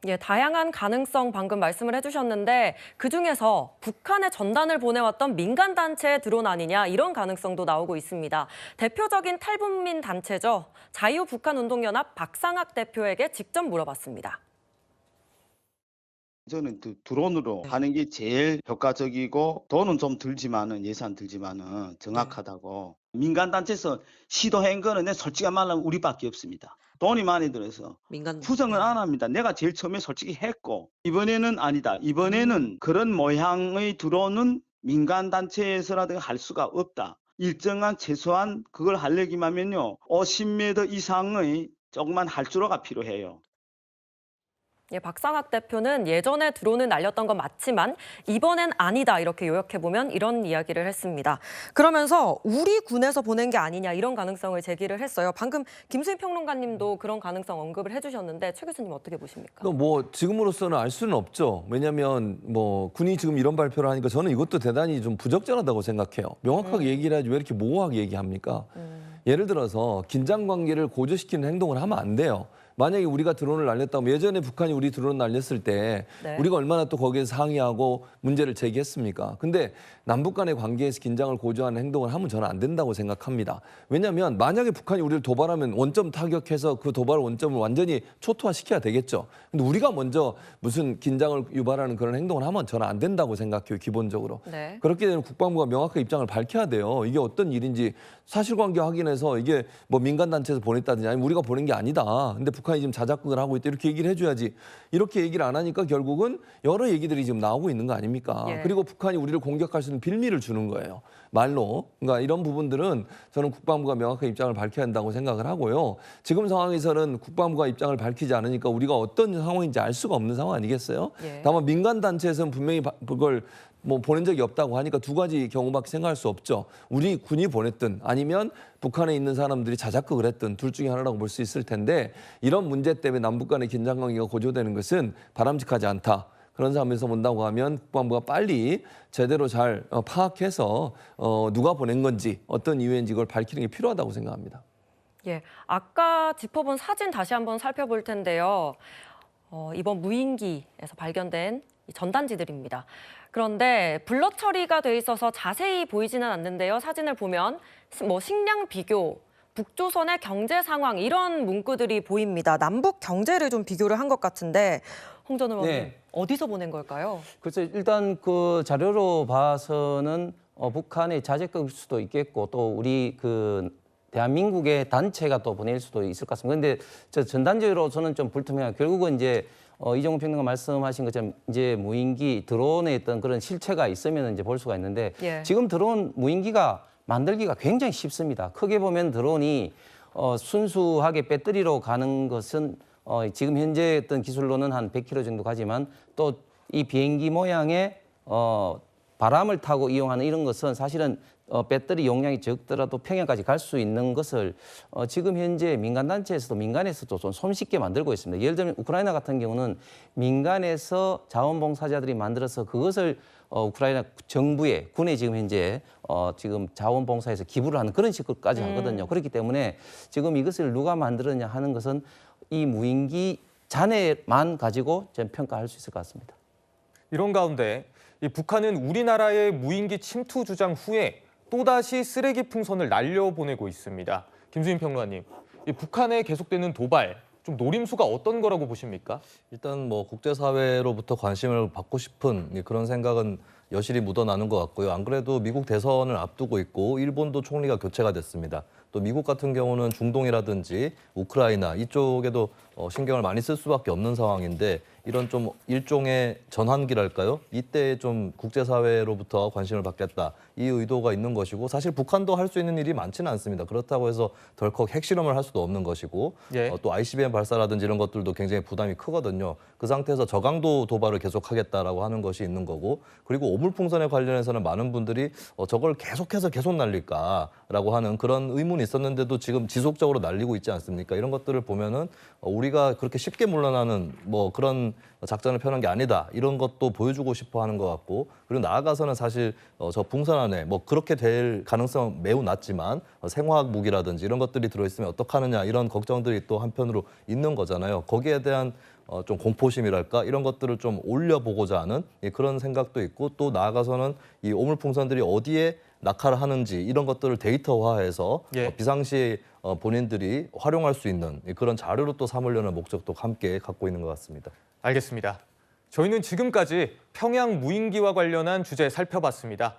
예, 다양한 가능성 방금 말씀을 해주셨는데 그중에서 북한에 전단을 보내왔던 민간 단체의 드론 아니냐 이런 가능성도 나오고 있습니다. 대표적인 탈북민 단체죠. 자유북한운동연합 박상학 대표에게 직접 물어봤습니다. 저는 그 드론으로 네. 하는 게 제일 효과적이고 돈은 좀 들지만은 예산 들지만은 네. 정확하다고. 민간 단체에서 시도한 거는 내 솔직히 말하면 우리밖에 없습니다. 돈이 많이 들어서 민간. 구성을 안 합니다. 내가 제일 처음에 솔직히 했고 이번에는 아니다. 이번에는 그런 모양의 드론은 민간 단체에서라도 할 수가 없다. 일정한 최소한 그걸 하려기만 하면요 50m 이상의 조그만 활주로가 필요해요. 예, 박상학 대표는 예전에 드론을 날렸던 건 맞지만 이번엔 아니다 이렇게 요약해보면 이런 이야기를 했습니다. 그러면서 우리 군에서 보낸 게 아니냐 이런 가능성을 제기를 했어요. 방금 김수희 평론가님도 그런 가능성 언급을 해주셨는데 최 교수님 어떻게 보십니까? 뭐 지금으로서는 알 수는 없죠. 왜냐하면 뭐 군이 지금 이런 발표를 하니까 저는 이것도 대단히 좀 부적절하다고 생각해요. 명확하게 얘기를 하지 왜 이렇게 모호하게 얘기합니까? 예를 들어서 긴장 관계를 고조시키는 행동을 하면 안 돼요. 만약에 우리가 드론을 날렸다면 예전에 북한이 우리 드론을 날렸을 때 네. 우리가 얼마나 또 거기에서 상의하고 문제를 제기했습니까? 근데 남북 간의 관계에서 긴장을 고조하는 행동을 하면 저는 안 된다고 생각합니다. 왜냐하면 만약에 북한이 우리를 도발하면 원점 타격해서 그 도발 원점을 완전히 초토화시켜야 되겠죠. 근데 우리가 먼저 무슨 긴장을 유발하는 그런 행동을 하면 저는 안 된다고 생각해요, 기본적으로. 네. 그렇게 되면 국방부가 명확한 입장을 밝혀야 돼요. 이게 어떤 일인지 사실관계 확인해서 이게 뭐 민간단체에서 보냈다든지 아니면 우리가 보낸 게 아니다. 근데 북한이 지금 자작극을 하고 있다. 이렇게 얘기를 해줘야지. 이렇게 얘기를 안 하니까 결국은 여러 얘기들이 지금 나오고 있는 거 아닙니까? 예. 그리고 북한이 우리를 공격할 수 있는 빌미를 주는 거예요. 말로. 그러니까 이런 부분들은 저는 국방부가 명확한 입장을 밝혀야 한다고 생각을 하고요. 지금 상황에서는 국방부가 입장을 밝히지 않으니까 우리가 어떤 상황인지 알 수가 없는 상황 아니겠어요? 예. 다만 민간단체에서는 분명히 그걸 뭐 보낸 적이 없다고 하니까 두 가지 경우밖에 생각할 수 없죠. 우리 군이 보냈든 아니면 북한에 있는 사람들이 자작극을 했든 둘 중에 하나라고 볼 수 있을 텐데 이런 문제 때문에 남북 간의 긴장 관계가 고조되는 것은 바람직하지 않다. 그런 점에서 본다고 하면 국방부가 빨리 제대로 잘 파악해서 누가 보낸 건지 어떤 이유인지 이걸 밝히는 게 필요하다고 생각합니다. 예, 아까 짚어본 사진 다시 한번 살펴볼 텐데요. 이번 무인기에서 발견된 이 전단지들입니다. 그런데 블러 처리가 돼 있어서 자세히 보이지는 않는데요. 사진을 보면 뭐 식량 비교, 북조선의 경제 상황 이런 문구들이 보입니다. 남북 경제를 좀 비교를 한 것 같은데 홍 전 의원님 네. 어디서 보낸 걸까요? 그래서 일단 그 자료로 봐서는 북한의 자제국일 수도 있겠고 또 우리 그 대한민국의 단체가 또 보낼 수도 있을 것 같습니다. 그런데 저 전단지로 저는 좀 불투명해요. 결국은 이제 이종우 평론가 말씀하신 것처럼 이제 무인기 드론에 있던 그런 실체가 있으면 이제 볼 수가 있는데 예. 지금 드론 무인기가 만들기가 굉장히 쉽습니다. 크게 보면 드론이 순수하게 배터리로 가는 것은 지금 현재 어떤 기술로는 한 100km 정도 가지만 또 이 비행기 모양의 바람을 타고 이용하는 이런 것은 사실은 배터리 용량이 적더라도 평양까지 갈 수 있는 것을 지금 현재 민간단체에서도 민간에서도 좀 손쉽게 만들고 있습니다. 예를 들면 우크라이나 같은 경우는 민간에서 자원봉사자들이 만들어서 그것을 우크라이나 정부에 군에 지금 현재 지금 자원봉사에서 기부를 하는 그런 식으로까지 하거든요. 그렇기 때문에 지금 이것을 누가 만들었냐 하는 것은 이 무인기 잔해만 가지고 좀 평가할 수 있을 것 같습니다. 이런 가운데 이 북한은 우리나라의 무인기 침투 주장 후에 또다시 쓰레기 풍선을 날려보내고 있습니다. 김수인 평론가님, 이 북한의 계속되는 도발, 좀 노림수가 어떤 거라고 보십니까? 일단 뭐 국제사회로부터 관심을 받고 싶은 그런 생각은 여실히 묻어나는 것 같고요. 안 그래도 미국 대선을 앞두고 있고 일본도 총리가 교체가 됐습니다. 또 미국 같은 경우는 중동이라든지 우크라이나 이쪽에도 신경을 많이 쓸 수밖에 없는 상황인데 이런 좀 일종의 전환기랄까요? 이때 좀 국제사회로부터 관심을 받겠다. 이 의도가 있는 것이고 사실 북한도 할 수 있는 일이 많지는 않습니다. 그렇다고 해서 덜컥 핵실험을 할 수도 없는 것이고 예. 또 ICBM 발사라든지 이런 것들도 굉장히 부담이 크거든요. 그 상태에서 저강도 도발을 계속하겠다라고 하는 것이 있는 거고 그리고 오물풍선에 관련해서는 많은 분들이 저걸 계속해서 계속 날릴까라고 하는 그런 의문이 있었는데도 지금 지속적으로 날리고 있지 않습니까? 이런 것들을 보면은 우리가 그렇게 쉽게 물러나는 뭐 그런 작전을 펴는 게 아니다. 이런 것도 보여주고 싶어 하는 것 같고 그리고 나아가서는 사실 저 풍선 안에 뭐 그렇게 될 가능성은 매우 낮지만 생화학 무기라든지 이런 것들이 들어있으면 어떡하느냐 이런 걱정들이 또 한편으로 있는 거잖아요. 거기에 대한 좀 공포심이랄까 이런 것들을 좀 올려보고자 하는 그런 생각도 있고 또 나아가서는 이 오물풍선들이 어디에 낙하를 하는지 이런 것들을 데이터화해서 예. 비상시에 본인들이 활용할 수 있는 그런 자료로 또 삼으려는 목적도 함께 갖고 있는 것 같습니다. 알겠습니다. 저희는 지금까지 평양 무인기와 관련한 주제 살펴봤습니다.